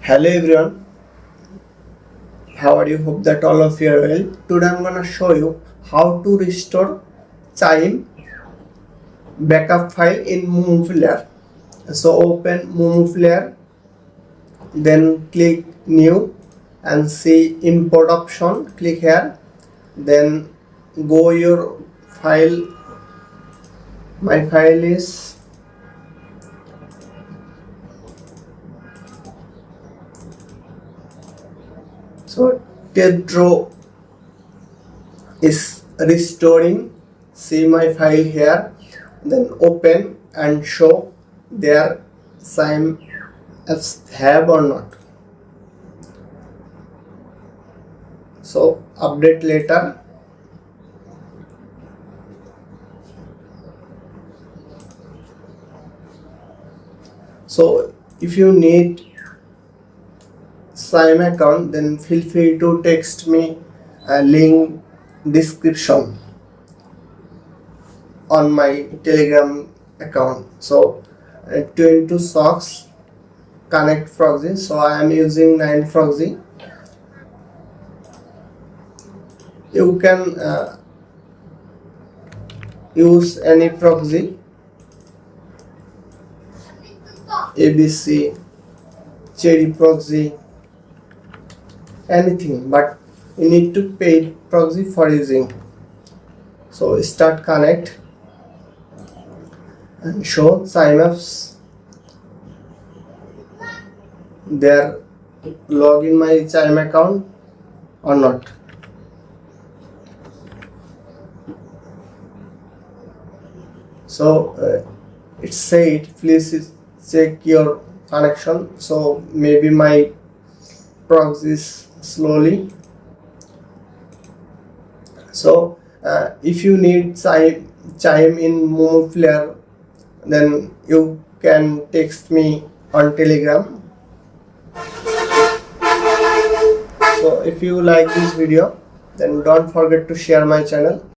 Hello everyone, how are you? Hope that all of you are well. Today I'm gonna show you how to restore Chime backup file in MuMu. So open MuMu, then click new and see import option. Click here, then go your file. My file is so 𝗃𝗏𝗃𝗃 is restoring. See my file here, then open and show their 𝗁𝗵𝗆𝗆 or not. So update later. So if you need Chime account, then feel free to text me a link description on my Telegram account. So to socks connect proxy. So I am using 9 proxy. You can use any proxy, 𝗂𝗵𝗶𝗀𝗃𝗃, cherry proxy, anything, but you need to pay proxy for using. So start connect and show 𝗁𝗵𝗆𝗆. There log in my Chime account or not. So it said please check your connection. So maybe my proxy is slowly. So if you need Chime in MuMu, then you can text me on Telegram. So if you like this video, then don't forget to share my channel.